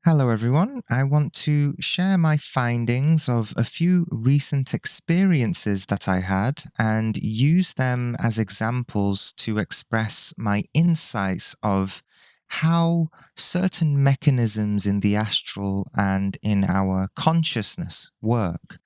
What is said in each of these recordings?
Hello, everyone. I want to share my findings of a few recent experiences that I had and use them as examples to express my insights of how certain mechanisms in the astral and in our consciousness work.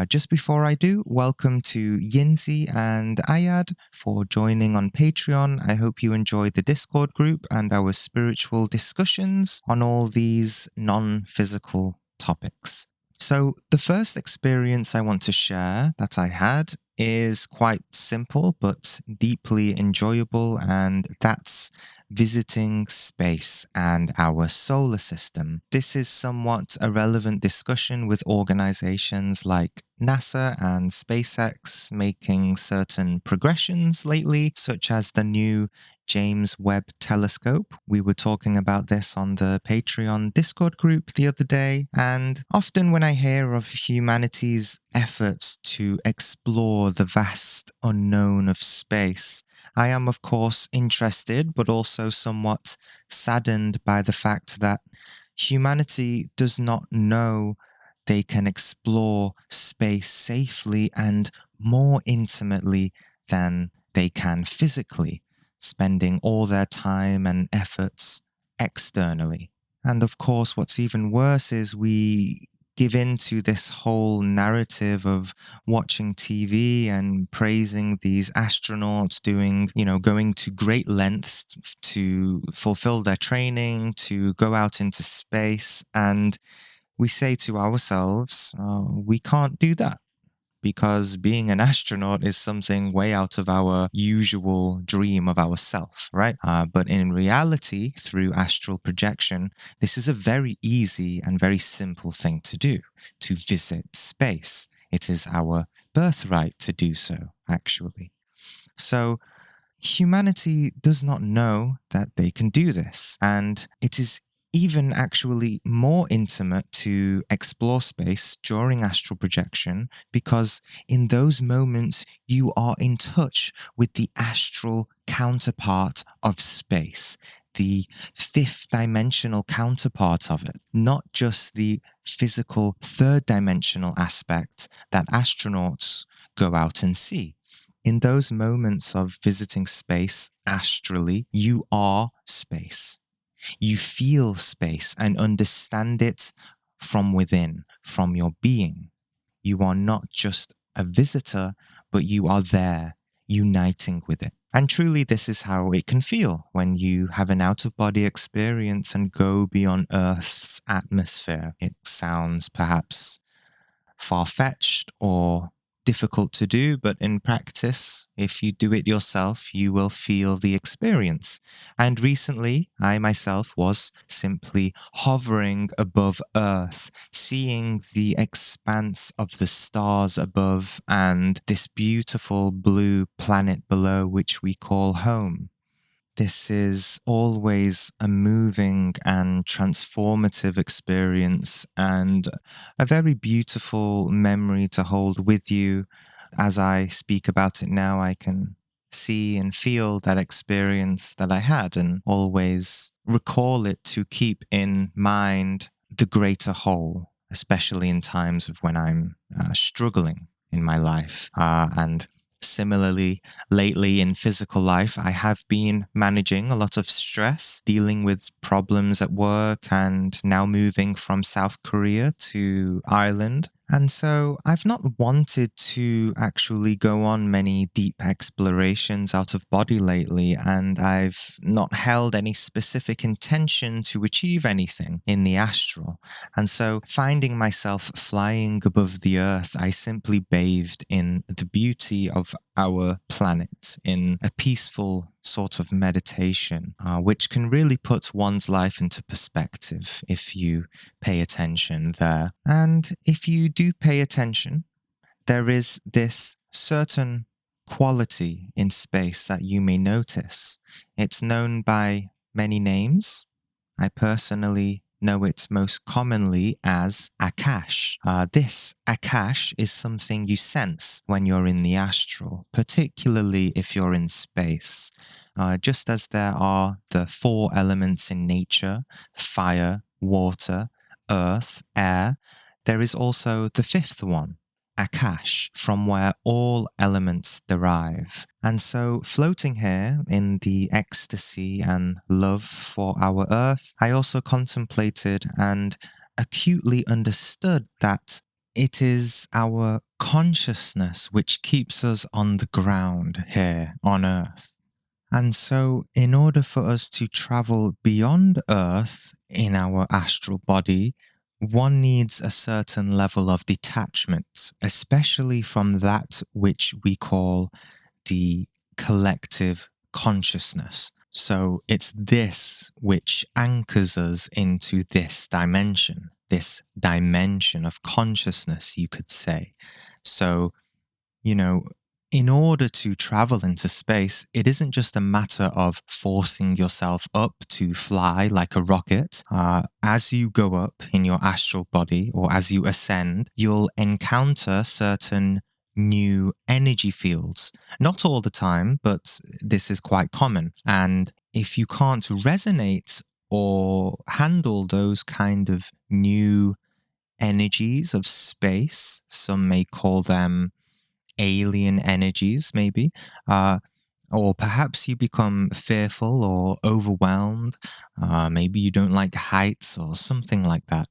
Just before I do, welcome to Yinzi and Ayad for joining on Patreon. I hope you enjoy the Discord group and our spiritual discussions on all these non physical topics. So, the first experience I want to share that I had is quite simple but deeply enjoyable, and that's visiting space and our solar system. This is somewhat a relevant discussion with organizations like NASA and SpaceX making certain progressions lately, such as the new James Webb Telescope. We were talking about this on the Patreon Discord group the other day, and often when I hear of humanity's efforts to explore the vast unknown of space, I am, of course, interested, but also somewhat saddened by the fact that humanity does not know they can explore space safely and more intimately than they can physically, spending all their time and efforts externally. And of course, what's even worse is we give in to this whole narrative of watching TV and praising these astronauts doing, going to great lengths to fulfill their training, to go out into space. And we say to ourselves, we can't do that because being an astronaut is something way out of our usual dream of ourself, right? But in reality, through astral projection, this is a very easy and very simple thing to do, to visit space. It is our birthright to do so, actually. So humanity does not know that they can do this, and it is even actually more intimate to explore space during astral projection because in those moments you are in touch with the astral counterpart of space, the fifth dimensional counterpart of it, not just the physical third dimensional aspect that astronauts go out and see. In those moments of visiting space astrally, you are space. You feel space and understand it from within, from your being. You are not just a visitor, but you are there, uniting with it. And truly, this is how it can feel when you have an out of body experience and go beyond Earth's atmosphere. It sounds perhaps far fetched or difficult to do, but in practice, if you do it yourself, you will feel the experience. And recently, I myself was simply hovering above Earth, seeing the expanse of the stars above and this beautiful blue planet below, which we call home. This is always a moving and transformative experience and a very beautiful memory to hold with you. As I speak about it now, I can see and feel that experience that I had and always recall it to keep in mind the greater whole, especially in times of when I'm struggling in my life. And similarly, lately in physical life, I have been managing a lot of stress, dealing with problems at work, and now moving from South Korea to Ireland. And so I've not wanted to actually go on many deep explorations out of body lately, and I've not held any specific intention to achieve anything in the astral. And so finding myself flying above the earth, I simply bathed in the beauty of our planet in a peaceful sort of meditation, which can really put one's life into perspective if you pay attention there. And if you do pay attention, there is this certain quality in space that you may notice. It's known by many names. I personally know it most commonly as Akash. This Akash is something you sense when you're in the astral, particularly if you're in space. Just as there are the four elements in nature: fire, water, earth, air, there is also the fifth one, Akash, from where all elements derive. And so, floating here in the ecstasy and love for our earth, I also contemplated and acutely understood that it is our consciousness which keeps us on the ground here on earth. And so, in order for us to travel beyond Earth in our astral body, one needs a certain level of detachment, especially from that which we call the collective consciousness. So, it's this which anchors us into this dimension of consciousness, you could say. So, you know, in order to travel into space, it isn't just a matter of forcing yourself up to fly like a rocket. As you go up in your astral body or as you ascend, you'll encounter certain new energy fields. Not all the time, but this is quite common. And if you can't resonate or handle those kind of new energies of space, some may call them alien energies, maybe. Uh, or perhaps you become fearful or overwhelmed. Maybe you don't like heights or something like that.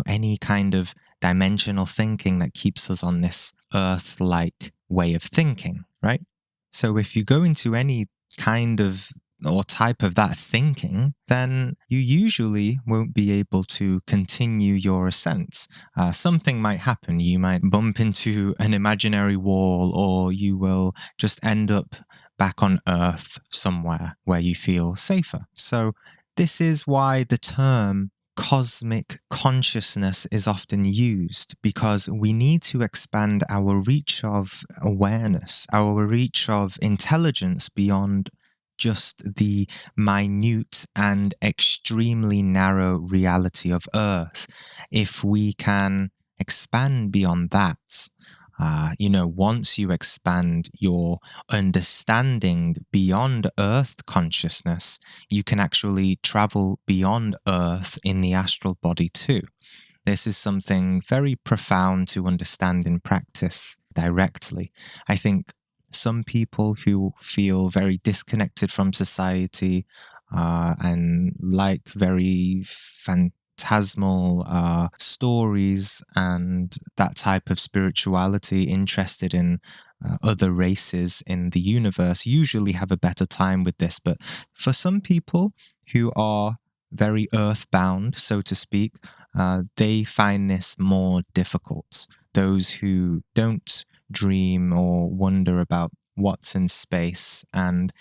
Any kind of dimensional thinking that keeps us on this earth like way of thinking, right? So if you go into any kind of or type of that thinking, then you usually won't be able to continue your ascent. Something might happen. You might bump into an imaginary wall, or you will just end up back on Earth somewhere where you feel safer. So, this is why the term cosmic consciousness is often used, because we need to expand our reach of awareness, our reach of intelligence beyond just the minute and extremely narrow reality of Earth. If we can expand beyond that, once you expand your understanding beyond Earth consciousness, you can actually travel beyond Earth in the astral body too. This is something very profound to understand in practice directly. I think some people who feel very disconnected from society and like very phantasmal stories and that type of spirituality, interested in other races in the universe, usually have a better time with this. But for some people who are very earthbound, so to speak, they find this more difficult. Those who don't dream or wonder about what's in space, and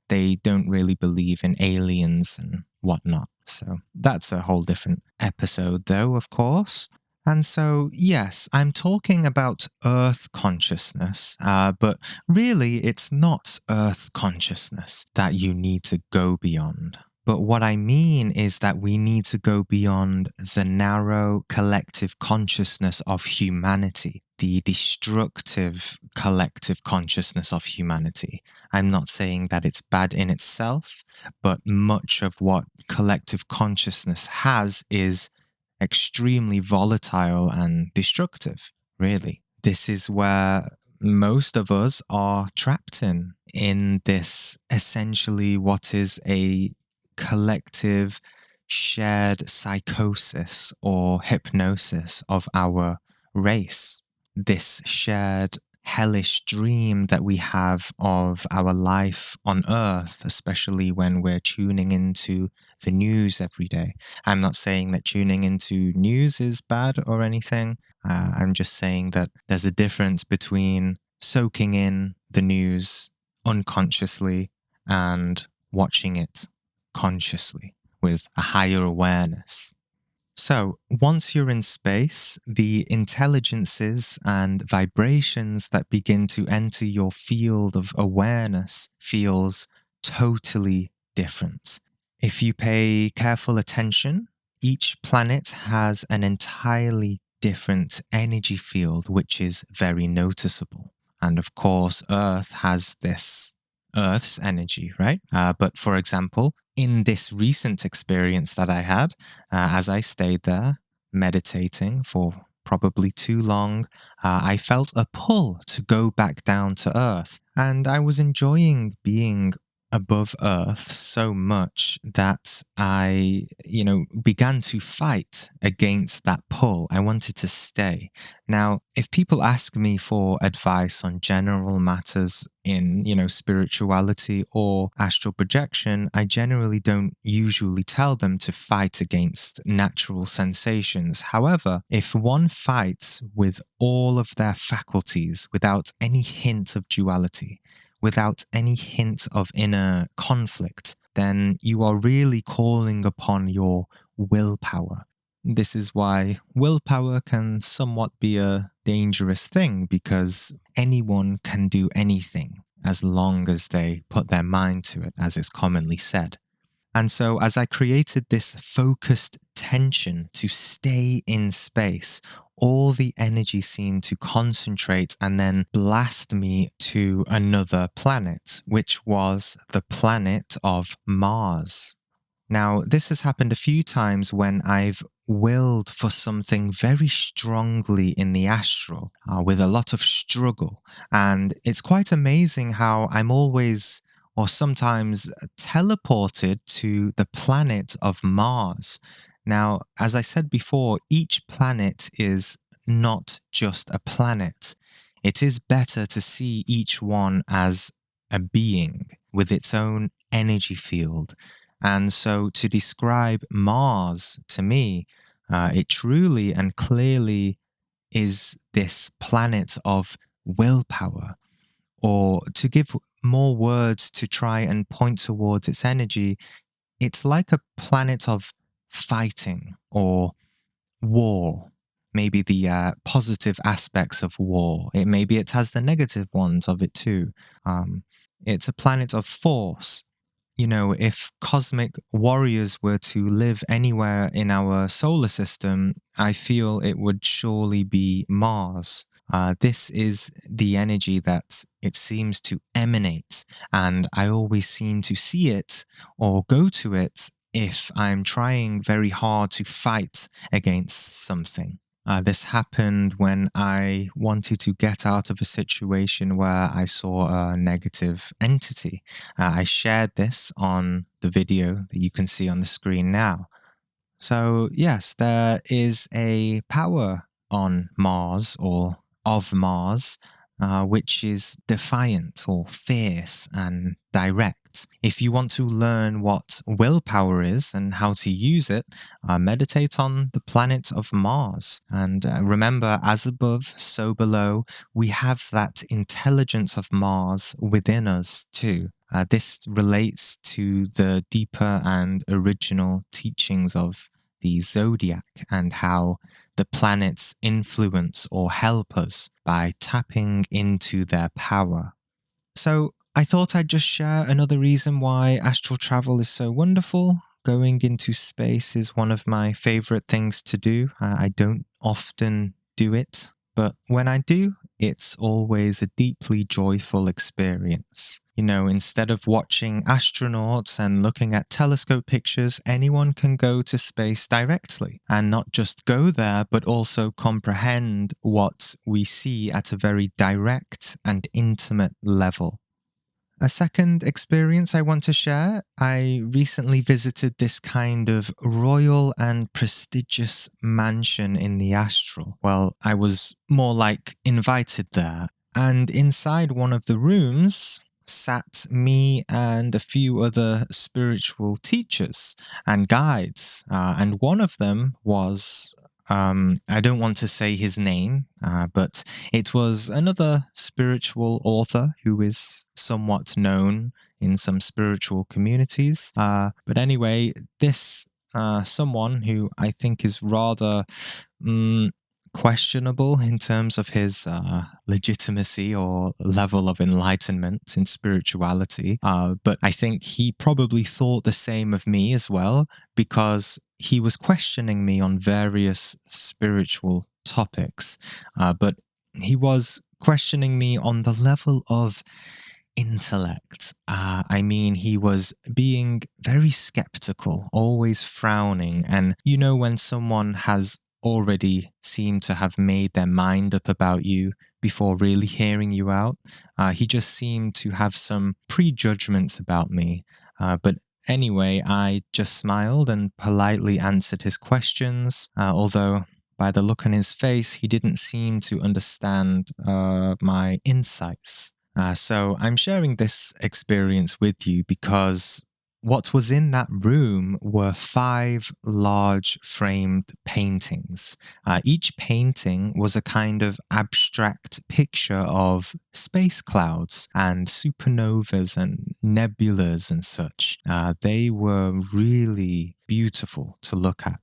they don't really believe in aliens and whatnot. So that's a whole different episode, though, of course. And so, yes, I'm talking about Earth consciousness, but really it's not Earth consciousness that you need to go beyond. But what I mean is that we need to go beyond the narrow collective consciousness of humanity, the destructive collective consciousness of humanity. I'm not saying that it's bad in itself, but much of what collective consciousness has is extremely volatile and destructive, really. This is where most of us are trapped in this essentially what is a collective shared psychosis or hypnosis of our race. This shared hellish dream that we have of our life on Earth, especially when we're tuning into the news every day. I'm not saying that tuning into news is bad or anything. I'm just saying that there's a difference between soaking in the news unconsciously and watching it consciously with a higher awareness. So, once you're in space, the intelligences and vibrations that begin to enter your field of awareness feels totally different. If you pay careful attention, each planet has an entirely different energy field, which is very noticeable. And of course, Earth has this Earth's energy, right? But for example, in this recent experience that I had, as I stayed there meditating for probably too long, I felt a pull to go back down to earth. And I was enjoying being above earth so much that I, began to fight against that pull. I wanted to stay. Now, if people ask me for advice on general matters in, spirituality or astral projection, I generally don't usually tell them to fight against natural sensations. However, if one fights with all of their faculties without any hint of duality, without any hint of inner conflict, then you are really calling upon your willpower. This is why willpower can somewhat be a dangerous thing, because anyone can do anything as long as they put their mind to it, as is commonly said. And so, as I created this focused tension to stay in space, all the energy seemed to concentrate and then blast me to another planet, which was the planet of Mars. Now, this has happened a few times when I've willed for something very strongly in the astral, with a lot of struggle. And it's quite amazing how I'm always, or sometimes, teleported to the planet of Mars. Now, as I said before, each planet is not just a planet. It is better to see each one as a being with its own energy field. And so to describe Mars to me, it truly and clearly is this planet of willpower. Or to give more words to try and point towards its energy, it's like a planet of fighting or war. Maybe the positive aspects of war. Maybe it has the negative ones of it too. Um, it's a planet of force. If cosmic warriors were to live anywhere in our solar system, I feel it would surely be Mars. This is the energy that it seems to emanate, and I always seem to see it or go to it if I'm trying very hard to fight against something. This happened when I wanted to get out of a situation where I saw a negative entity. I shared this on the video that you can see on the screen now. So, yes, there is a power on Mars or of Mars, which is defiant or fierce and direct. If you want to learn what willpower is and how to use it, meditate on the planet of Mars. And remember, as above, so below, we have that intelligence of Mars within us too. This relates to the deeper and original teachings of the zodiac and how the planets influence or help us by tapping into their power. So, I thought I'd just share another reason why astral travel is so wonderful. Going into space is one of my favorite things to do. I don't often do it, but when I do, it's always a deeply joyful experience. Instead of watching astronauts and looking at telescope pictures, anyone can go to space directly and not just go there, but also comprehend what we see at a very direct and intimate level. A second experience I want to share, I recently visited this kind of royal and prestigious mansion in the astral. Well, I was more like invited there. And inside one of the rooms sat me and a few other spiritual teachers and guides. And one of them was I don't want to say his name, but it was another spiritual author who is somewhat known in some spiritual communities. But anyway, this someone who I think is rather mm, questionable in terms of his legitimacy or level of enlightenment in spirituality. But I think he probably thought the same of me as well, because he was questioning me on various spiritual topics. But he was questioning me on the level of intellect. I mean, he was being very skeptical, always frowning. And you know, when someone has already seemed to have made their mind up about you before really hearing you out, he just seemed to have some prejudgments about me. But anyway, I just smiled and politely answered his questions, although by the look on his face, he didn't seem to understand my insights. So I'm sharing this experience with you because what was in that room were five large framed paintings. Each painting was a kind of abstract picture of space clouds and supernovas and nebulas and such. They were really beautiful to look at.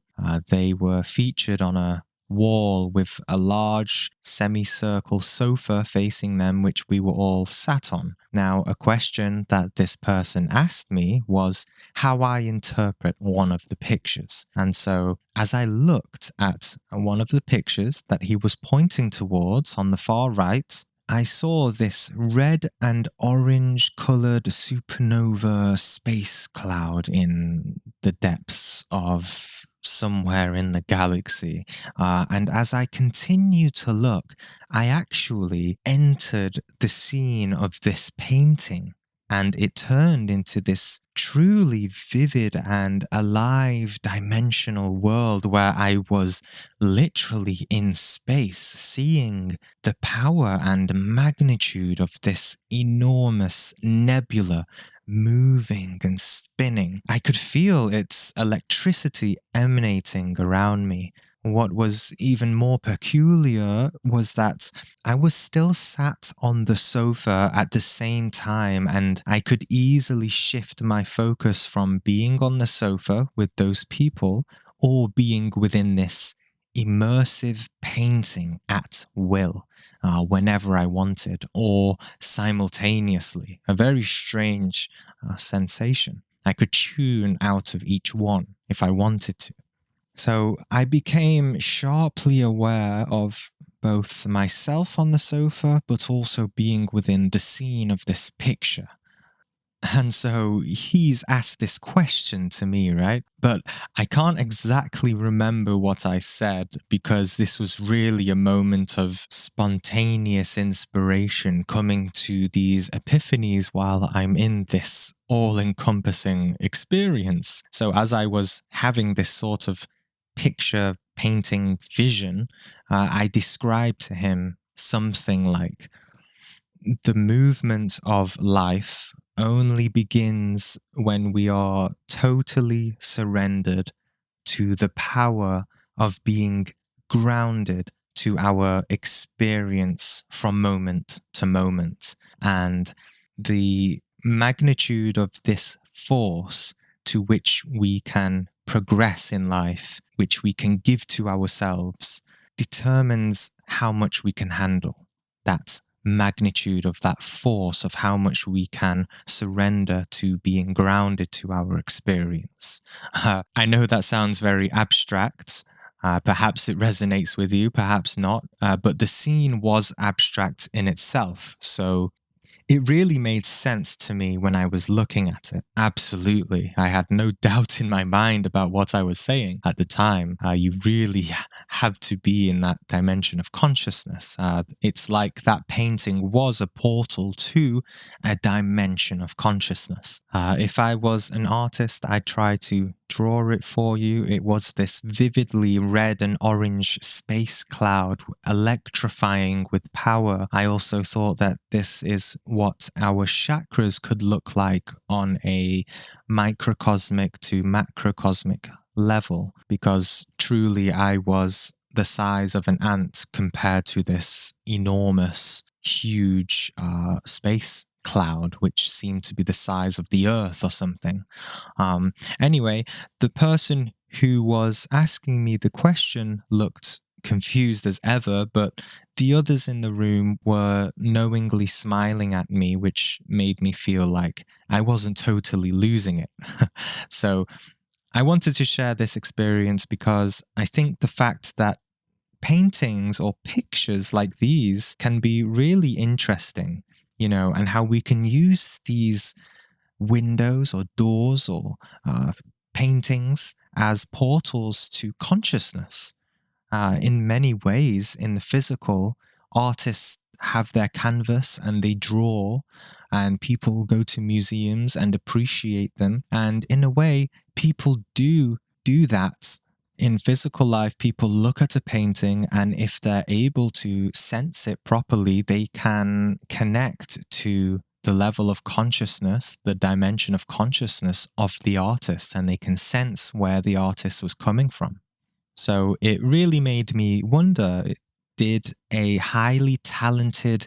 They were featured on a wall with a large semicircle sofa facing them, which we were all sat on. Now, a question that this person asked me was how I interpret one of the pictures. And so, as I looked at one of the pictures that he was pointing towards on the far right, I saw this red and orange colored supernova space cloud in the depths of somewhere in the galaxy. And as I continued to look, I actually entered the scene of this painting. And it turned into this truly vivid and alive dimensional world where I was literally in space, seeing the power and magnitude of this enormous nebula moving and spinning. I could feel its electricity emanating around me. What was even more peculiar was that I was still sat on the sofa at the same time, and I could easily shift my focus from being on the sofa with those people or being within this immersive painting at will. Whenever I wanted, or simultaneously. A very strange sensation. I could tune out of each one if I wanted to. So I became sharply aware of both myself on the sofa, but also being within the scene of this picture. And so he's asked this question to me, right? But I can't exactly remember what I said because this was really a moment of spontaneous inspiration coming to these epiphanies while I'm in this all encompassing experience. So, as I was having this sort of picture painting vision, I described to him something like, the movement of life only begins when we are totally surrendered to the power of being grounded to our experience from moment to moment. And the magnitude of this force to which we can progress in life, which we can give to ourselves, determines how much we can handle. That magnitude of that force of how much we can surrender to being grounded to our experience. I know that sounds very abstract. Perhaps it resonates with you, perhaps not. But the scene was abstract in itself. So it really made sense to me when I was looking at it. Absolutely. I had no doubt in my mind about what I was saying at the time. You really have to be in that dimension of consciousness. It's like that painting was a portal to a dimension of consciousness. If I was an artist, I'd try to draw it for you. It was this vividly red and orange space cloud, electrifying with power. I also thought that this is what our chakras could look like on a microcosmic to macrocosmic level, because truly I was the size of an ant compared to this enormous, huge space cloud, which seemed to be the size of the earth or something. Anyway, the person who was asking me the question looked confused as ever, but the others in the room were knowingly smiling at me, which made me feel like I wasn't totally losing it. So I wanted to share this experience because I think the fact that paintings or pictures like these can be really interesting. and how we can use these windows or doors or paintings as portals to consciousness. In many ways, in the physical, artists have their canvas and they draw, and people go to museums and appreciate them. And in a way, people do that. In physical life, people look at a painting, and if they're able to sense it properly, they can connect to the level of consciousness, the dimension of consciousness of the artist, and they can sense where the artist was coming from. So it really made me wonder, did a highly talented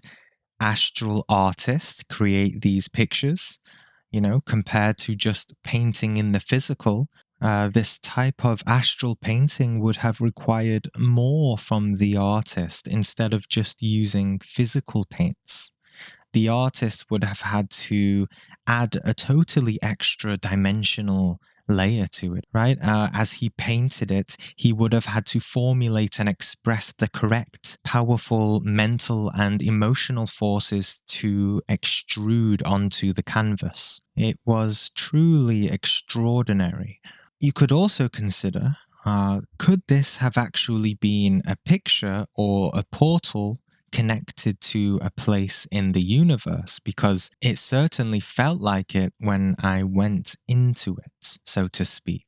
astral artist create these pictures, compared to just painting in the physical? This type of astral painting would have required more from the artist instead of just using physical paints. The artist would have had to add a totally extra dimensional layer to it, right? As he painted it, he would have had to formulate and express the correct, powerful mental and emotional forces to extrude onto the canvas. It was truly extraordinary. You could also consider, could this have actually been a picture or a portal connected to a place in the universe? Because it certainly felt like it when I went into it, so to speak.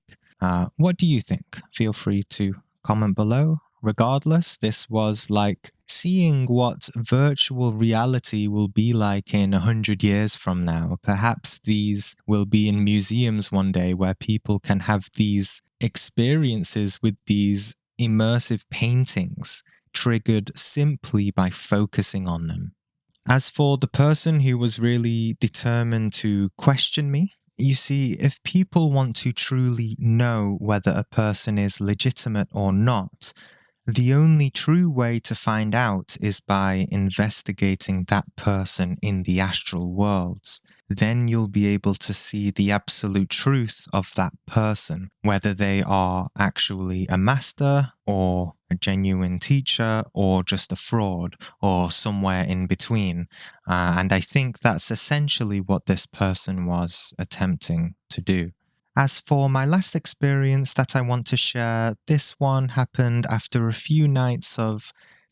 What do you think? Feel free to comment below. Regardless, this was like seeing what virtual reality will be like in 100 years from now. Perhaps these will be in museums one day where people can have these experiences with these immersive paintings triggered simply by focusing on them. As for the person who was really determined to question me, you see, if people want to truly know whether a person is legitimate or not, the only true way to find out is by investigating that person in the astral worlds. Then you'll be able to see the absolute truth of that person, whether they are actually a master or a genuine teacher or just a fraud or somewhere in between. And I think that's essentially what this person was attempting to do. As for my last experience that I want to share, this one happened after a few nights of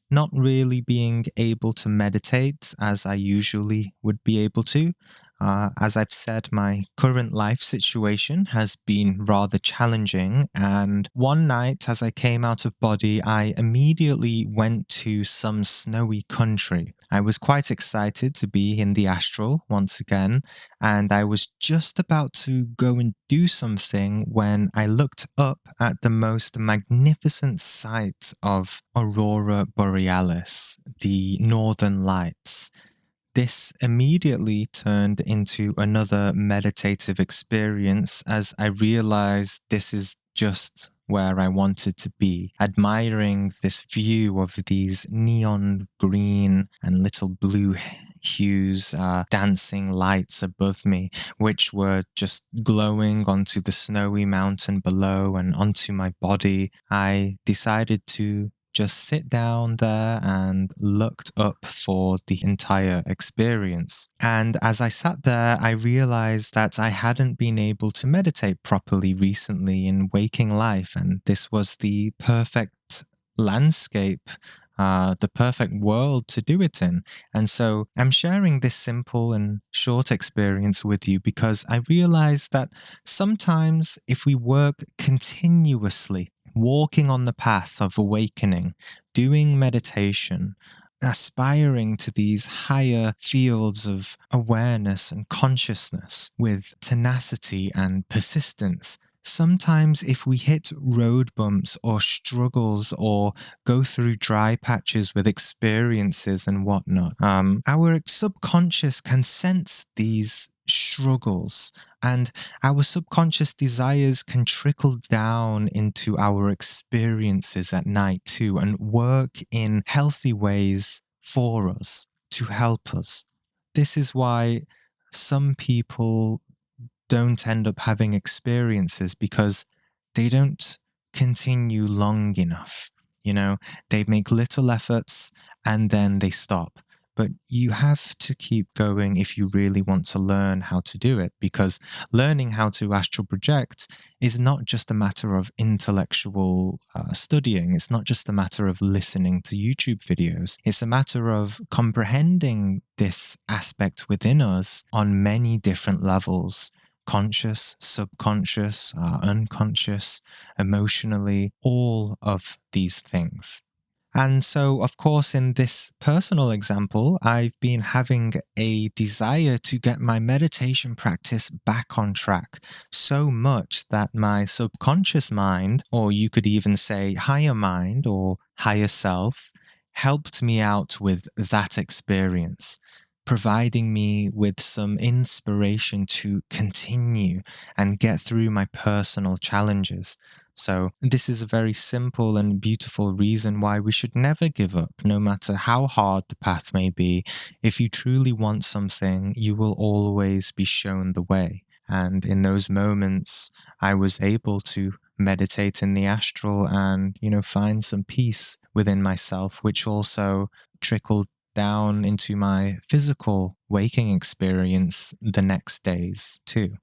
not really being able to meditate as I usually would be able to. As I've said, my current life situation has been rather challenging, and one night as I came out of body, I immediately went to some snowy country. I was quite excited to be in the astral once again, and I was just about to go and do something when I looked up at the most magnificent sight of Aurora Borealis, the northern lights. This immediately turned into another meditative experience as I realized this is just where I wanted to be, admiring this view of these neon green and little blue hues, dancing lights above me, which were just glowing onto the snowy mountain below and onto my body. I decided to just sit down there and looked up for the entire experience. And as I sat there, I realized that I hadn't been able to meditate properly recently in waking life, and this was the perfect landscape. The perfect world to do it in. And so I'm sharing this simple and short experience with you because I realized that sometimes if we work continuously walking on the path of awakening, doing meditation, aspiring to these higher fields of awareness and consciousness with tenacity and persistence. Sometimes, if we hit road bumps or struggles or go through dry patches with experiences and whatnot, our subconscious can sense these struggles, and our subconscious desires can trickle down into our experiences at night too and work in healthy ways for us to help us. This is why some people don't end up having experiences because they don't continue long enough. They make little efforts and then they stop. but you have to keep going if you really want to learn how to do it, because learning how to astral project is not just a matter of intellectual studying. It's not just a matter of listening to YouTube videos. It's a matter of comprehending this aspect within us on many different levels: conscious, subconscious, unconscious, emotionally, all of these things. And so, of course, in this personal example, I've been having a desire to get my meditation practice back on track so much that my subconscious mind, or you could even say higher mind or higher self, helped me out with that experience, providing me with some inspiration to continue and get through my personal challenges. So, this is a very simple and beautiful reason why we should never give up, no matter how hard the path may be. If you truly want something, you will always be shown the way. And in those moments, I was able to meditate in the astral and, find some peace within myself, which also trickled down into my physical waking experience the next days, too.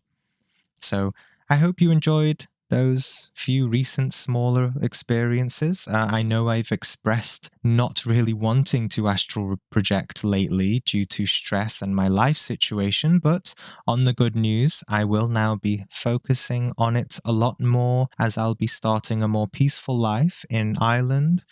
So I hope you enjoyed those few recent smaller experiences. I know I've expressed not really wanting to astral project lately due to stress and my life situation, but on the good news, I will now be focusing on it a lot more as I'll be starting a more peaceful life in Ireland,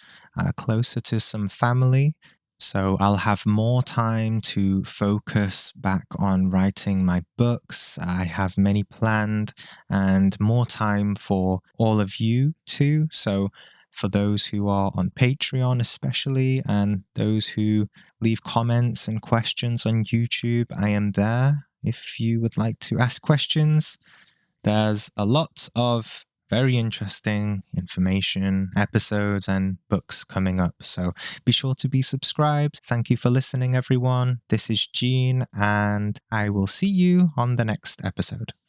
closer to some family. So I'll have more time to focus back on writing my books. I have many planned and more time for all of you too. So for those who are on Patreon, especially, and those who leave comments and questions on YouTube, I am there if you would like to ask questions. There's a lot of very interesting information, episodes, and books coming up. So be sure to be subscribed. Thank you for listening, everyone. This is Gene, and I will see you on the next episode.